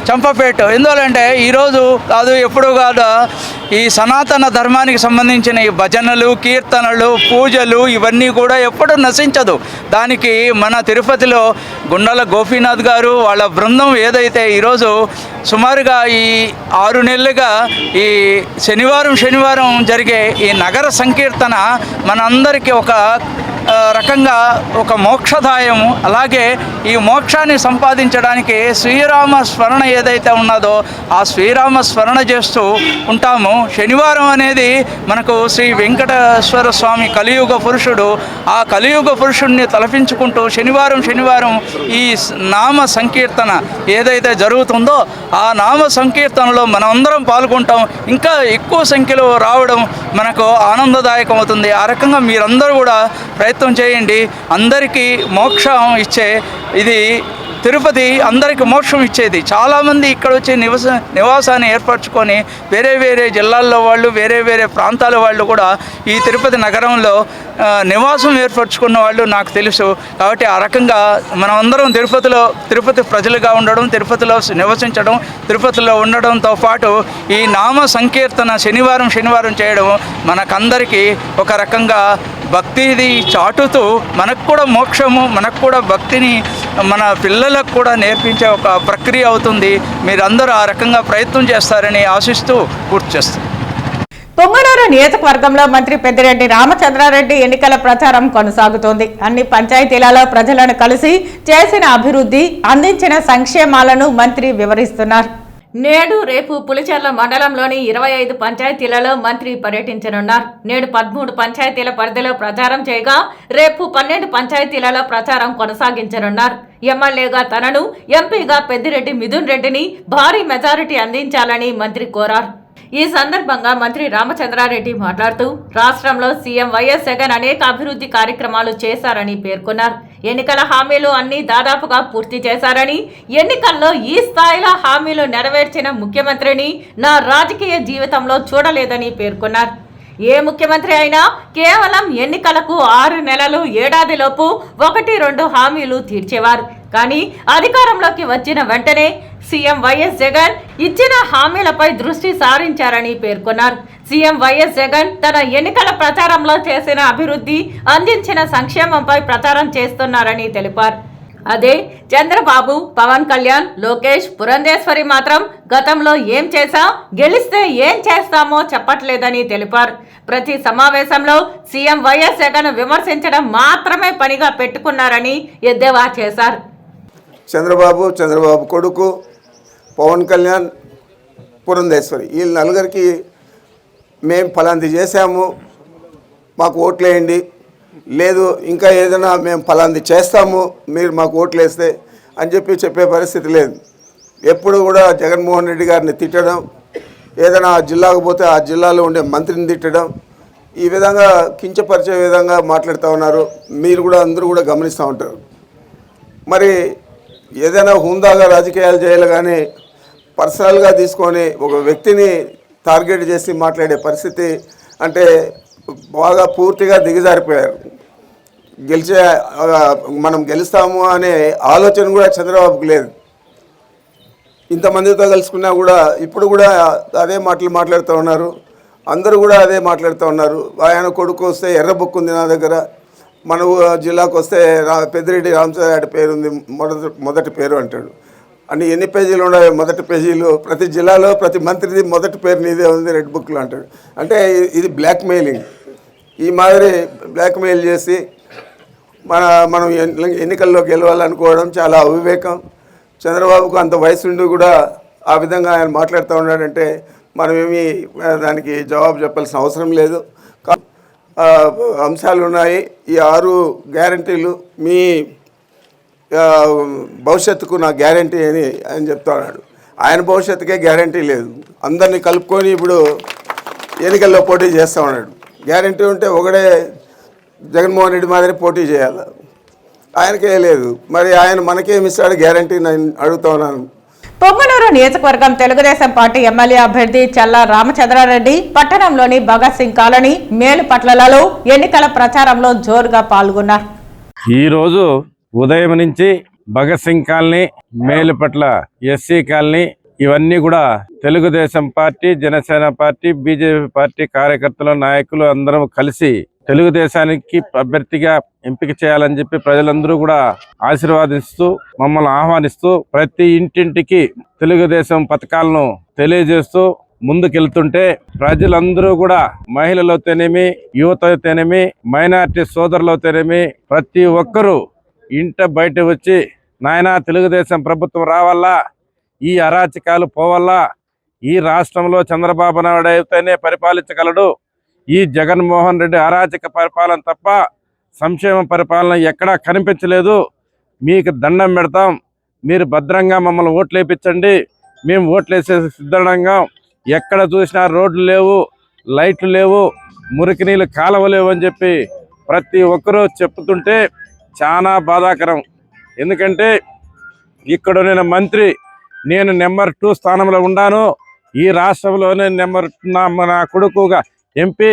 చంపపేటు. ఎందువల్లంటే ఈరోజు కాదు ఎప్పుడు కాదు ఈ సనాతన ధర్మానికి సంబంధించిన ఈ భజనలు, కీర్తనలు, పూజలు ఇవన్నీ కూడా ఎప్పుడు నశించదు. దానికి మన తిరుపతిలో గుండాల గోపీనాథ్ గారు వాళ్ళ బృందం ఏదైతే ఈరోజు సుమారుగా ఈ 6 నెలలుగా ఈ శనివారం జరిగే ఈ నగర సంకీర్తన మనందరికీ ఒక రకంగా ఒక మోక్షదాయము. అలాగే ఈ మోక్షాన్ని సంపాదించడానికి శ్రీరామ స్మరణ ఏదైతే ఉన్నదో ఆ శ్రీరామ స్మరణ చేస్తూ ఉంటాము. శనివారం అనేది మనకు శ్రీ వెంకటేశ్వర స్వామి కలియుగ పురుషుడు. ఆ కలియుగ పురుషుడిని తలపించుకుంటూ శనివారం ఈ నామ సంకీర్తన ఏదైతే జరుగుతుందో ఆ నామ సంకీర్తనలో మనమందరం పాల్గొంటాం. ఇంకా ఎక్కువ సంఖ్యలో రావడం మనకు ఆనందదాయకం అవుతుంది. ఆ రకంగా మీరందరూ కూడా ప్రయత్నం చేయండి. అందరికీ మోక్షం ఇచ్చే ఇది తిరుపతి, అందరికీ మోక్షం ఇచ్చేది. చాలామంది ఇక్కడ వచ్చి నివాసాన్ని ఏర్పరచుకొని వేరే జిల్లాల్లో వాళ్ళు, వేరే ప్రాంతాల వాళ్ళు కూడా ఈ తిరుపతి నగరంలో నివాసం ఏర్పరచుకున్న వాళ్ళు నాకు తెలుసు. కాబట్టి ఆ రకంగా మనమందరం తిరుపతి ప్రజలుగా ఉండడం, తిరుపతిలో నివసించడం, తిరుపతిలో ఉండడంతో పాటు ఈ నామ సంకీర్తన శనివారం చేయడం మనకందరికీ ఒక రకంగా భక్తిది చాటుతూ మనకు కూడా మోక్షము, మనకు కూడా భక్తిని మన పిల్లలకు కూడా నేర్పించే ఒక ప్రక్రియ అవుతుంది. మీరందరూ ఆ రకంగా ప్రయత్నం చేస్తారని ఆశిస్తూ పూర్తి చేస్తారు. పొంగనూరు నియోజకవర్గంలో మంత్రి పెద్దిరెడ్డి రామచంద్రారెడ్డి ఎన్నికల ప్రచారం కొనసాగుతోంది. అన్ని పంచాయతీలలో ప్రజలను కలిసి చేసిన అభివృద్ధి, అందించిన సంక్షేమాలను మంత్రి వివరిస్తున్నారు. నేడు రేపు పులిచెర్ల మండలంలోని 25 పంచాయతీలలో మంత్రి పర్యటించనున్నారు. నేడు 13 పంచాయతీల పరిధిలో ప్రచారం చేయగా రేపు 12 పంచాయతీలలో ప్రచారం కొనసాగించనున్నారు. ఎమ్మెల్యేగా తనను, ఎంపీగా పెద్దిరెడ్డి మిథున్ రెడ్డిని భారీ మెజారిటీ అందించాలని మంత్రి కోరారు. ఈ సందర్భంగా మంత్రి రామచంద్రారెడ్డి మాట్లాడుతూ రాష్ట్రంలో సీఎం వైఎస్ జగన్ అనేక అభివృద్ధి కార్యక్రమాలు చేశారని పేర్కొన్నారు. ఎన్నికల హామీలు అన్ని దాదాపుగా పూర్తి చేశారని, ఎన్నికల్లో ఈ స్థాయిలో హామీలు నెరవేర్చిన ముఖ్యమంత్రిని నా రాజకీయ జీవితంలో చూడలేదని పేర్కొన్నారు. ఏ ముఖ్యమంత్రి అయినా కేవలం ఎన్నికలకు 6 నెలలు ఏడాదిలోపు 1-2 హామీలు తీర్చేవారు. కానీ అధికారంలోకి వచ్చిన వెంటనే సీఎం వైఎస్ జగన్ ఇచ్చిన హామీలపై దృష్టి సారించారని పేర్కొన్నారు. సీఎం వైఎస్ జగన్ తన ఎన్నికల ప్రచారంలో చేసిన అభివృద్ధి, అందించిన సంక్షేమంపై ప్రచారం చేస్తున్నారని తెలిపారు. అదే చంద్రబాబు, పవన్ కళ్యాణ్, లోకేష్, పురంధేశ్వరి మాత్రం గతంలో ఏం చేశాం, గెలిస్తే ఏం చేస్తామో చెప్పట్లేదని తెలిపారు. ప్రతి సమావేశంలో సీఎం వైఎస్ జగన్ విమర్శించడం మాత్రమే పనిగా పెట్టుకున్నారని ఎద్దేవా చేశారు. చంద్రబాబు కొడుకు, పవన్ కళ్యాణ్, పురంధేశ్వరి వీళ్ళ నలుగురికి మేము ఫలాంది చేశాము, మాకు ఓట్లేయండి, లేదు ఇంకా ఏదైనా మేము ఫలాంది చేస్తాము, మీరు మాకు ఓట్లు వేస్తే అని చెప్పే పరిస్థితి లేదు. ఎప్పుడు కూడా జగన్మోహన్ రెడ్డి గారిని తిట్టడం, ఏదైనా ఆ జిల్లాకు పోతే ఆ జిల్లాలో ఉండే మంత్రిని తిట్టడం, ఈ విధంగా కించపరిచే విధంగా మాట్లాడుతూ ఉన్నారు. మీరు కూడా అందరూ కూడా గమనిస్తూ ఉంటారు. మరి ఏదైనా హుందాగా రాజకీయాలు చేయాలి కానీ పర్సనల్గా తీసుకొని ఒక వ్యక్తిని టార్గెట్ చేసి మాట్లాడే పరిస్థితి అంటే బాగా పూర్తిగా దిగజారిపోయారు. మనం గెలుస్తాము అనే ఆలోచన కూడా చంద్రబాబుకు లేదు. ఇంతమందితో కలుసుకున్నా కూడా ఇప్పుడు కూడా అదే మాటలు మాట్లాడుతూ ఉన్నారు. అందరూ కూడా అదే మాట్లాడుతూ ఉన్నారు. ఆయన కొడుకు వస్తే ఎర్ర బుక్ ఉంది నా దగ్గర, మన జిల్లాకు వస్తే పెద్దిరెడ్డి రామచంద్రారెడ్డి పేరు ఉంది, మొదటి పేరు అంటాడు. అని ఎన్ని పేజీలు ఉన్నాయి? మొదటి పేజీలు. ప్రతి జిల్లాలో ప్రతి మంత్రిది మొదటి పేరు నీదే ఉంది రెడ్ బుక్లో అంటాడు. అంటే ఇది బ్లాక్మెయిలింగ్. ఈ మాదిరి బ్లాక్మెయిల్ చేసి మనం ఎన్నికల్లో గెలవాలనుకోవడం చాలా అవివేకం. చంద్రబాబుకు అంత వయసు ఉండి కూడా ఆ విధంగా ఆయన మాట్లాడుతూ ఉన్నాడంటే మనమేమి దానికి జవాబు చెప్పాల్సిన అవసరం లేదు. అంశాలు ఉన్నాయి. ఈ 6 గ్యారంటీలు మీ భవిష్యత్తుకు నా గ్యారంటీ అని ఆయన చెప్తా ఉన్నాడు. ఆయన భవిష్యత్తుకే గ్యారంటీ లేదు. అందరినీ కలుపుకొని ఇప్పుడు ఎన్నికల్లో పోటీ చేస్తూ ఉన్నాడు. గ్యారంటీ ఉంటే ఒకడే జగన్మోహన్ రెడ్డి మాదిరి పోటీ చేయాలి, ఆయనకే లేదు. మరి ఆయన మనకేమి ఇస్తాడు గ్యారంటీ నేను అడుగుతా ఉన్నాను. పొంగనూరు నియోజకవర్గం తెలుగుదేశం పార్టీ ఎమ్మెల్యే అభ్యర్థి చల్లా రామచంద్రారెడ్డి పట్టణంలోని భగత్ సింగ్ కాలనీ, మేలుపట్లలో ఎన్నికల ప్రచారంలో జోరుగా పాల్గొన్నారు. ఈరోజు ఉదయం నుంచి Bhagat Singh colony, Melupatla SC colony ఇవన్నీ కూడా Telugu Desam party, Janasena party, BJP party కార్యకర్తలు, నాయకులు అందరం కలిసి తెలుగుదేశానికి అభ్యర్థిగా ఎంపిక చేయాలని చెప్పి ప్రజలందరూ కూడా ఆశీర్వాదిస్తూ మమ్మల్ని ఆహ్వానిస్తూ ప్రతి ఇంటింటికి తెలుగుదేశం పథకాలను తెలియజేస్తూ ముందుకెళ్తుంటే ప్రజలందరూ కూడా మహిళలైతేనేమి, యువతైతేనేమి, మైనార్టీ సోదరులైతేనేమి ప్రతి ఒక్కరూ ఇంట బయట వచ్చి నాయనా తెలుగుదేశం ప్రభుత్వం రావాలా, ఈ అరాచకాలు పోవాలా, ఈ రాష్ట్రంలో చంద్రబాబు నాయుడు అయితేనే పరిపాలించగలడు, ఈ జగన్మోహన్ రెడ్డి అరాచక పరిపాలన తప్ప సంక్షేమ పరిపాలన ఎక్కడా కనిపించలేదు, మీకు దండం పెడతాం, మీరు భద్రంగా మమ్మల్ని ఓట్లు వేయించండి, మేము ఓట్లు వేసే సిద్ధంగా, ఎక్కడ చూసినా రోడ్లు లేవు, లైట్లు లేవు, మురికి నీళ్ళు కాలువ లేవు అని చెప్పి ప్రతి ఒక్కరూ చెప్తుంటే చాలా బాధాకరం. ఎందుకంటే ఇక్కడ నేను మంత్రి, నేను నెంబర్ 2 స్థానంలో ఉన్నాను, ఈ రాష్ట్రంలోనే నా కొడుకుగా ఎంపీ,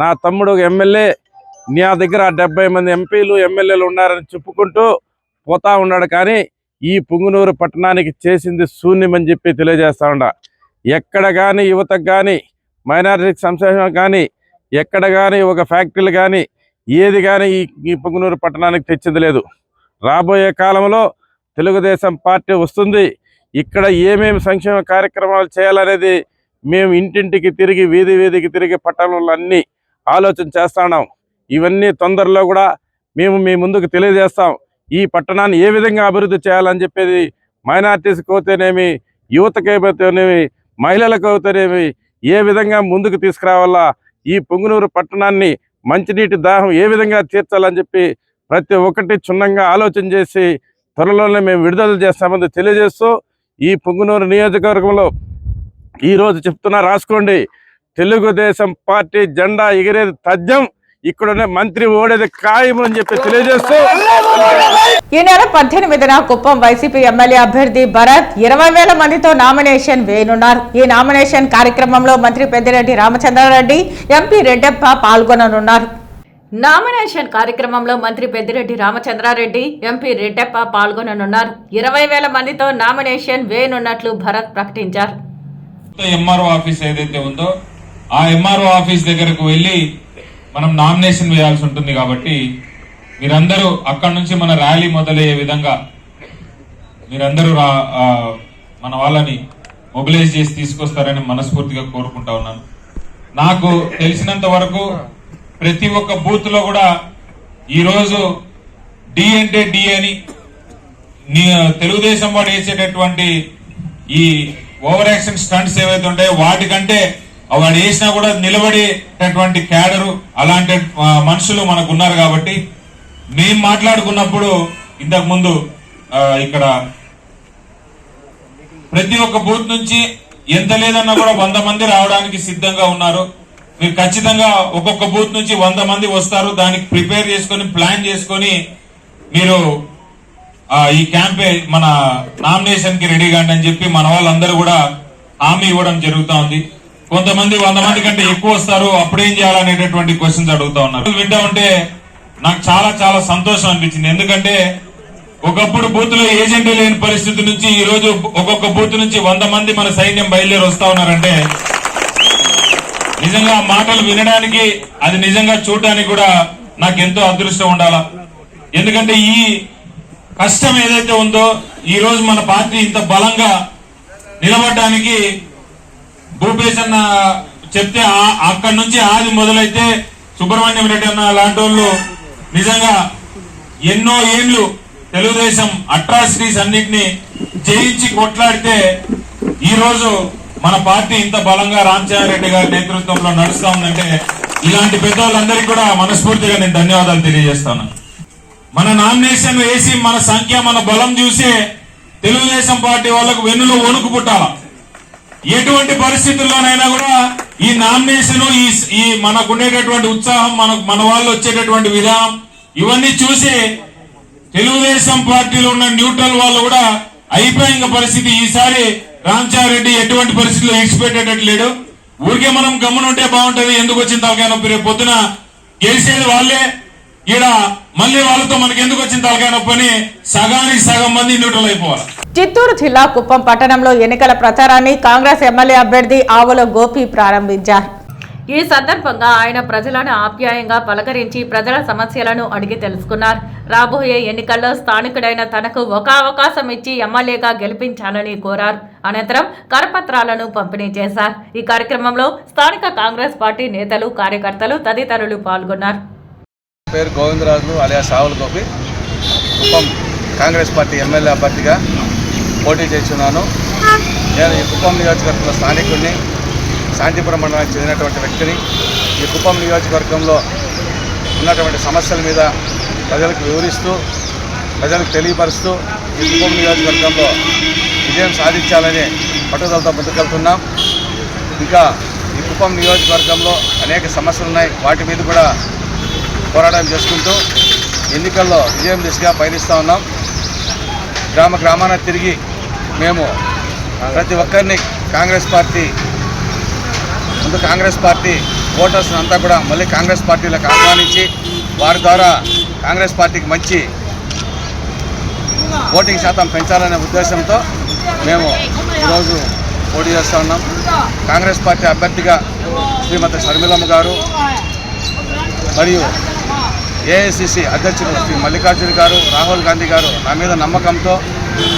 నా తమ్ముడు ఎమ్మెల్యే, నా దగ్గర 70 మంది ఎంపీలు ఎమ్మెల్యేలు ఉన్నారని చెప్పుకుంటూ పోతా ఉన్నాడు. కానీ ఈ పుంగనూరు పట్టణానికి చేసింది శూన్యమని చెప్పి తెలియజేస్తా ఉండ. ఎక్కడ కానీ యువతకు కానీ, మైనారిటీ సంక్షేమం కానీ, ఎక్కడ కానీ ఒక ఫ్యాక్టరీలు కానీ ఏది కానీ ఈ పుంగనూరు పట్టణానికి తెచ్చింది లేదు. రాబోయే కాలంలో తెలుగుదేశం పార్టీ వస్తుంది. ఇక్కడ ఏమేమి సంక్షేమ కార్యక్రమాలు చేయాలనేది మేము ఇంటింటికి తిరిగి, వీధి వీధికి తిరిగి పట్టణంలో అన్నీ ఆలోచన చేస్తున్నాం. ఇవన్నీ తొందరలో కూడా మేము మీ ముందుకు తెలియజేస్తాం. ఈ పట్టణాన్ని ఏ విధంగా అభివృద్ధి చేయాలని చెప్పేది మైనార్టీస్కి అవుతేనేమి, యువతకి అయితేనేమి, మహిళలకు అవుతేనేమి ఏ విధంగా ముందుకు తీసుకురావాలా, ఈ పుంగనూరు పట్టణాన్ని మంచినీటి దాహం ఏ విధంగా తీర్చాలని చెప్పి ప్రతి ఒక్కటి క్షుణ్ణంగా ఆలోచన చేసి త్వరలోనే మేము విడుదల చేస్తామని తెలియజేస్తూ ఈ పుంగనూరు నియోజకవర్గంలో ఈరోజు చెప్తున్నా, రాసుకోండి, తెలుగుదేశం పార్టీ జెండా ఎగిరేది తథ్యం ఇక్కడ మంత్రి ఓడేది ఖాయం అని చెప్పి తెలియజేస్తూ ఈ నెల 18న కుప్పం వైసీపీ ఎమ్మెల్యే అభ్యర్థి భరత్ 20,000 మందితో నామినేషన్ వేయనున్నారు. ఈ నామినేషన్ కార్యక్రమంలో మంత్రి పెద్దిరెడ్డి రామచంద్రారెడ్డి, ఎంపీ రెడ్డప్ప పాల్గొననున్నారు. నామినేషన్ కార్యక్రమంలో మంత్రి పెద్దిరెడ్డి రామచంద్రారెడ్డి, ఎంపీ రెడ్డప్ప పాల్గొననున్నారు. 20,000 మందితో నామినేషన్ వేయనున్నట్లు భరత్ ప్రకటించారు. ఎంఆర్ఓ ఆఫీస్ ఏదైతే ఉందో ఆ ఎంఆర్ఓ ఆఫీస్ దగ్గరకు వెళ్లి మనం నామినేషన్ వేయాల్సి ఉంటుంది. కాబట్టి మీరందరూ అక్కడి నుంచి మన ర్యాలీ మొదలయ్యే విధంగా మీరందరూ మన వాళ్ళని మొబిలైజ్ చేసి తీసుకొస్తారని మనస్ఫూర్తిగా కోరుకుంటా ఉన్నాను. నాకు తెలిసినంత వరకు ప్రతి ఒక్క బూత్ లో కూడా ఈరోజు డి అంటే డి అని తెలుగుదేశం వాడు వేసేటటువంటి ఈ ఓవర్ యాక్షన్ స్టంట్స్ ఏవైతే ఉంటాయో వాటికంటే వాడు వేసినా కూడా నిలబడేటటువంటి క్యాడరు అలాంటి మనుషులు మనకు ఉన్నారు. కాబట్టి మేము మాట్లాడుకున్నప్పుడు ఇంతకు ముందు ఇక్కడ ప్రతి ఒక్క బూత్ నుంచి ఎంత లేదన్నా కూడా 100 మంది రావడానికి సిద్ధంగా ఉన్నారు. మీరు ఖచ్చితంగా ఒక్కొక్క బూత్ నుంచి 100 మంది వస్తారు. దానికి ప్రిపేర్ చేసుకుని ప్లాన్ చేసుకుని మీరు ఈ క్యాంపే మన నామినేషన్ కి రెడీ కాండి అని చెప్పి మన వాళ్ళందరూ కూడా హామీ ఇవ్వడం జరుగుతా ఉంది. కొంతమంది 100 మంది కంటే ఎక్కువ వస్తారు, అప్పుడేం చేయాలనేటటువంటి క్వశ్చన్స్ అడుగుతా ఉన్నారు. వింటా ఉంటే నాకు చాలా చాలా సంతోషం అనిపించింది. ఎందుకంటే ఒకప్పుడు బూత్ లో ఏజెంట్ లేని పరిస్థితి నుంచి ఈ రోజు ఒక్కొక్క బూత్ నుంచి 100 మంది మన సైన్యం బయలుదేరి వస్తా ఉన్నారంటే నిజంగా మాటలు వినడానికి అది నిజంగా చూడడానికి కూడా నాకు ఎంతో అదృష్టం ఉండాలా. ఎందుకంటే ఈ కష్టం ఏదైతే ఉందో ఈ రోజు మన పార్టీ ఇంత బలంగా నిలబడడానికి భూపేశ్ అన్న చెప్తే అక్కడి నుంచి ఆది మొదలైతే సుబ్రహ్మణ్యం రెడ్డి అన్న లాంటి వాళ్ళు నిజంగా ఎన్నో ఏళ్లు తెలుగుదేశం అట్రాసిటీస్ అన్నిటినీ జయించి కొట్లాడితే ఈ రోజు మన పార్టీ ఇంత బలంగా రామచంద్రారెడ్డి గారి నేతృత్వంలో నడుస్తా ఉందంటే ఇలాంటి పెద్దవాళ్ళందరికీ కూడా మనస్ఫూర్తిగా నేను ధన్యవాదాలు తెలియజేస్తాను. మన నామినేషన్ వేసి మన సంఖ్య మన బలం చూసే తెలుగుదేశం పార్టీ వాళ్ళకు వెన్నులో వణుకు పుట్టాల. ఎటువంటి పరిస్థితుల్లోనైనా కూడా ఈ నామినేషన్ ఈ మనకుండేటటువంటి ఉత్సాహం మన వాళ్ళు వచ్చేటటువంటి విధానం ఇవన్నీ చూసి తెలుగుదేశం పార్టీలో ఉన్న న్యూట్రల్ వాళ్ళు కూడా అయిపోయిన పరిస్థితి. ఈసారి రామచంద్రారెడ్డి ఎటువంటి పరిస్థితుల్లో ఎక్స్పెక్టేటట్టు లేడు. ఊరికే మనం గమ్మునుంటే బాగుంటది, ఎందుకు వచ్చిన తలకాయ నొప్పి, రేపు పొద్దున గెలిచేది వాళ్ళే, ఈడ మళ్ళీ వాళ్ళతో మనకి ఎందుకు వచ్చిన తలకాయ నొప్పి అని సగానికి సగం మంది న్యూట్రల్ అయిపోవాలి. చిత్తూరు జిల్లా కుప్పం పట్టణంలో ఎన్నికల ప్రచారాన్ని కాంగ్రెస్ ఎమ్మెల్యే అభ్యర్థి ఆవుల గోపి ప్రారంభించారు. ఈ సందర్భంగా ఆయన ప్రజలను ఆప్యాయంగా పలకరించి ప్రజల సమస్యలను అడిగి తెలుసుకున్నారు. రాబోయే ఎన్నికల్లో స్థానికుడైన తనకు ఒక అవకాశం ఇచ్చి ఎమ్మెల్యేగా గెలిపించాలని కోరారు. అనంతరం కరపత్రాలను పంపిణీ చేశారు. ఈ కార్యక్రమంలో స్థానిక కాంగ్రెస్ పార్టీ నేతలు, కార్యకర్తలు తదితరులు పాల్గొన్నారు. పేరు గోవిందరాజులు అలియాస్ ఆవుల గోపి. కుప్పం కాంగ్రెస్ పార్టీ ఎమ్మెల్యే అభ్యర్థిగా పోటీ చేస్తున్నాను. నేను ఈ కుప్పం నియోజకవర్గంలో స్థానికుడిని, శాంతిపురం మండలానికి చెందినటువంటి వ్యక్తిని. ఈ కుప్పం నియోజకవర్గంలో ఉన్నటువంటి సమస్యల మీద ప్రజలకు వివరిస్తూ, ప్రజలకు తెలియపరుస్తూ ఈ కుప్పం నియోజకవర్గంలో విజయం సాధించాలని పట్టుదలతో ముందుకెళ్తున్నాం. ఇంకా ఈ కుప్పం నియోజకవర్గంలో అనేక సమస్యలు ఉన్నాయి. వాటి మీద కూడా పోరాటం చేసుకుంటూ ఎన్నికల్లో విజయం దిశగా పయనిస్తూ ఉన్నాం. గ్రామ గ్రామాన తిరిగి మేము ప్రతి ఒక్కరిని కాంగ్రెస్ పార్టీ ఓటర్స్ అంతా కూడా మళ్ళీ కాంగ్రెస్ పార్టీలకు ఆహ్వానించి వారి ద్వారా కాంగ్రెస్ పార్టీకి మంచి ఓటింగ్ శాతం పెంచాలనే ఉద్దేశంతో మేము ఈరోజు పోటీ చేస్తూ ఉన్నాం. కాంగ్రెస్ పార్టీ అభ్యర్థిగా శ్రీమతి షర్మిలమ్మ గారు మరియు ఏఐసిసి అధ్యక్షులు శ్రీ మల్లికార్జున గారు, రాహుల్ గాంధీ గారు నా మీద నమ్మకంతో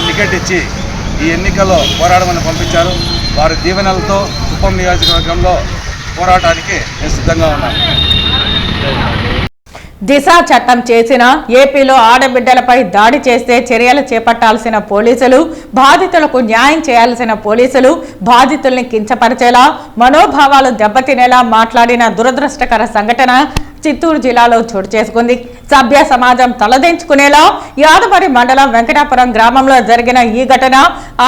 టికెట్ ఇచ్చి ఈ ఎన్నికల్లో పోరాడమని పంపించారు. వారి దీవెనలతో కుప్పం నియోజకవర్గంలో పోరాటానికి నేను సిద్ధంగా ఉన్నాను. దిశ చట్టం చేసిన ఏపీలో ఆడబిడ్డలపై దాడి చేస్తే చర్యలు చేపట్టాల్సిన పోలీసులు, బాధితులకు న్యాయం చేయాల్సిన పోలీసులు బాధితుల్ని కించపరిచేలా, మనోభావాలు దెబ్బతినేలా మాట్లాడిన దురదృష్టకర సంఘటన చిత్తూరు జిల్లాలో చోటు చేసుకుంది. సభ్య సమాజం తలదించుకునేలా యాదవరి మండలం వెంకటాపురం గ్రామంలో జరిగిన ఈ ఘటన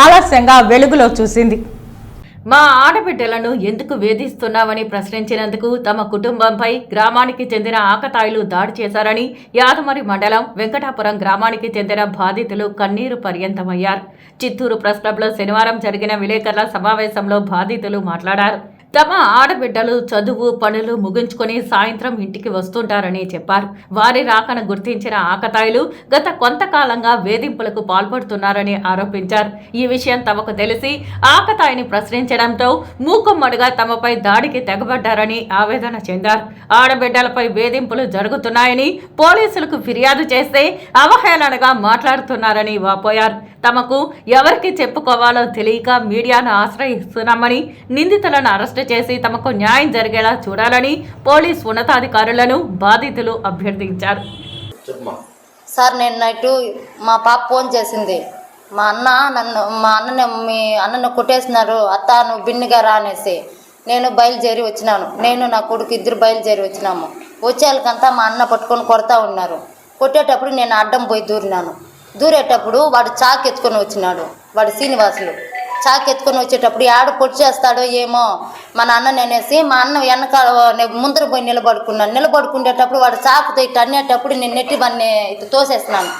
ఆలస్యంగా వెలుగులో చూసింది. మా ఆడబిడ్డలను ఎందుకు వేధిస్తున్నామని ప్రశ్నించినందుకు తమ కుటుంబంపై గ్రామానికి చెందిన ఆకతాయిలు దాడి చేశారని యాదమరి మండలం వెంకటాపురం గ్రామానికి చెందిన బాధితులు కన్నీరు పర్యంతమయ్యారు. చిత్తూరు ప్రెస్ క్లబ్లో శనివారం జరిగిన విలేకరుల సమావేశంలో బాధితులు మాట్లాడారు. తమ ఆడబిడ్డలు చదువు పనులు ముగించుకొని సాయంత్రం ఇంటికి వస్తుంటారని చెప్పారు. వారి రాకను గుర్తించిన ఆకతాయిలు గత కొంతకాలంగా వేధింపులకు పాల్పడుతున్నారని ఆరోపించారు. ఈ విషయం తమకు తెలిసి ఆకతాయిని ప్రశ్నించడంతో మూకుమ్మడిగా తమపై దాడికి తెగబడ్డారని ఆవేదన చెందారు. ఆడబిడ్డలపై వేధింపులు జరుగుతున్నాయని పోలీసులకు ఫిర్యాదు చేస్తే అవహేళనగా మాట్లాడుతున్నారని వాపోయారు. తమకు ఎవరికి చెప్పుకోవాలో తెలియక మీడియాను ఆశ్రయిస్తున్నామని, నిందితులను అరెస్టు చేసి తమకు న్యాయం జరిగేలా చూడాలని పోలీస్ ఉన్నతాధికారులను బాధితులు అభ్యర్థించారు. సార్, నేను నైటు మా పాప ఫోన్ చేసింది. మా అన్నని కొట్టేసినారు, అత్త నువ్వు బిన్నిగా రా అనేసి. నేను బయలుదేరి వచ్చినాను. నేను నా కొడుకు ఇద్దరు బయలుదేరి వచ్చినాము. వచ్చేళ్ళకంతా మా అన్న పట్టుకొని కొడతా ఉన్నారు. కొట్టేటప్పుడు నేను అడ్డం పోయి దూరేటప్పుడు వాడు చాకు ఎత్తుకొని వచ్చినాడు. వాడు శ్రీనివాసులు చాకు ఎత్తుకొని వచ్చేటప్పుడు ఆడు పొడి చేస్తాడో ఏమో మా అన్నని అనేసి మా అన్న వెనకాల ముందర పోయి నిలబడుకునేటప్పుడు వాడు చాకుతో ఇట్లా అనేటప్పుడు నేను నెట్టి వాడిని ఇట్లా తోసేసినాను.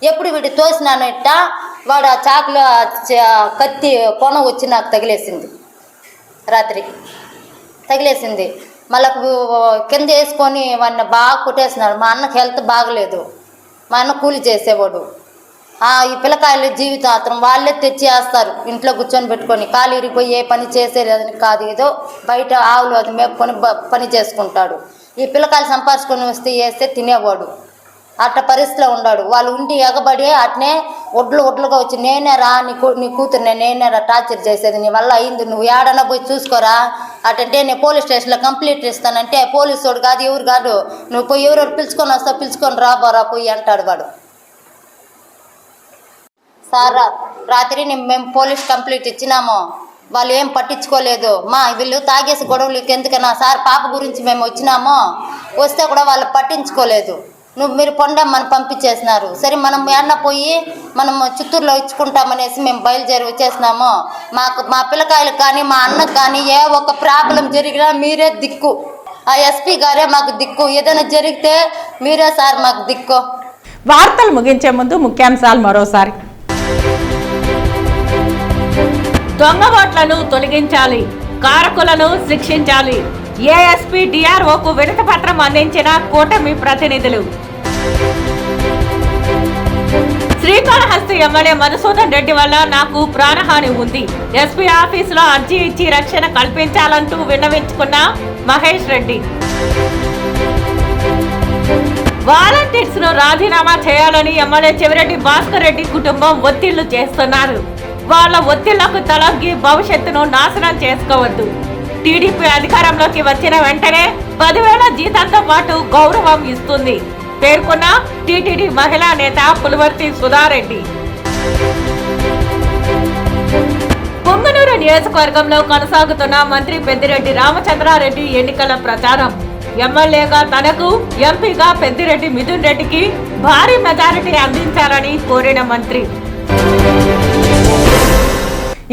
ఎప్పుడు వీడు తోసినాను ఇట్టా వాడు ఆ చాకులో కత్తి కొన వచ్చి నాకు తగిలేసింది. రాత్రి తగిలేసింది. మళ్ళీ కింద వేసుకొని వాడిని బాగా కొట్టేసినాడు. మా అన్నకి హెల్త్ బాగలేదు. మా అన్న కూలి చేసేవాడు. ఈ పిల్లకాయలు జీవితాంతం వాళ్ళే తెచ్చి వేస్తారు. ఇంట్లో కూర్చొని పెట్టుకొని కాలు ఇరిగిపోయి ఏ పని చేసేది కాదు. ఏదో బయట ఆవులు అది మేపుకొని పని చేసుకుంటాడు. ఈ పిల్లకాయలు సంపాదించుకొని వస్తే వేస్తే తినేవాడు. అట్ట పరిస్థితిలో ఉన్నాడు. వాళ్ళు ఉండి ఎగబడి అట్నే ఒడ్లుగా వచ్చి నేనే రా నీ కూతురు నేనే రా టార్చర్ చేసేది, నీ వల్ల అయింది, నువ్వు ఏడన్నా పోయి చూసుకోరా అటంటే నేను పోలీస్ స్టేషన్లో కంప్లైంట్ ఇస్తానంటే పోలీసు వాడు కాదు ఎవరు కాదు, నువ్వు పోయి ఎవరెవరు పిలుచుకొని వస్తావు పిలుచుకొని రాబోరా పోయి అంటాడు వాడు. సార్, రాత్రి మేము పోలీస్ కంప్లైంట్ ఇచ్చినాము. వాళ్ళు ఏం పట్టించుకోలేదు. వీళ్ళు తాగేసి గొడవలకి ఎందుకన్నా సార్, పాప గురించి మేము వచ్చినాము. వస్తే కూడా వాళ్ళు పట్టించుకోలేదు. మీరు పొండమ్మని పంపించేసినారు. సరే మనం ఏమన్నా పోయి మనం చిత్తూరులో ఇచ్చుకుంటామనేసి మేము బయలుదేరి వచ్చేసినాము. మా పిల్లకాయలకు కానీ మా అన్నకు కానీ ఏ ఒక ప్రాబ్లం జరిగినా మీరే దిక్కు. ఆ ఎస్పీ గారే మాకు దిక్కు. ఏదైనా జరిగితే మీరే సార్ మాకు దిక్కు. వార్తలు ముగించే ముందు ముఖ్యాంశాలు మరోసారి. దొంగ ఓట్లను తొలగించాలి, కారకులను శిక్షించాలి. ఏఎస్పీ డిఆర్ఓకు వినతి పత్రం అందించిన కూటమి ప్రతినిధులు. శ్రీకాళహస్తి ఎమ్మెల్యే మధుసూదన్ రెడ్డి వల్ల నాకు ప్రాణహాని ఉంది. ఎస్పీ ఆఫీసులో అర్జీ ఇచ్చి రక్షణ కల్పించాలంటూ విన్నవించుకున్న మహేష్ రెడ్డి. వాలంటీర్స్ ను రాజీనామా చేయాలని ఎమ్మెల్యే చెవిరెడ్డి భాస్కర్ రెడ్డి కుటుంబం ఒత్తిళ్లు చేస్తున్నారు. వాళ్ళ ఒత్తిళ్లకు తలొగ్గి భవిష్యత్తును నాశనం చేసుకోవద్దు. టీడీపీ అధికారంలోకి వచ్చిన వెంటనే 10,000 జీతంతో పాటు గౌరవం ఇస్తుంది పేర్కొన్న టీటీడీ మహిళా నేత పులివర్తి సుధారెడ్డి. పొంగనూరు నియోజకవర్గంలో కొనసాగుతున్న మంత్రి పెద్దిరెడ్డి రామచంద్రారెడ్డి ఎన్నికల ప్రచారం. ఎమ్మెల్యేగా తనకు, ఎంపీగా పెద్దిరెడ్డి మిథున్ రెడ్డికి భారీ మెజారిటీ అందించాలని కోరిన మంత్రి.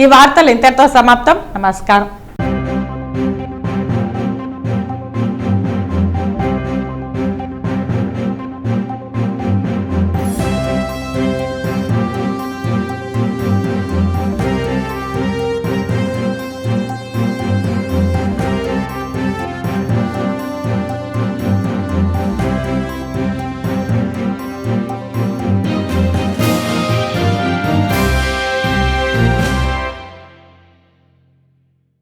ఈ వార్తలు ఇంతటితో సమాప్తం. నమస్కారం.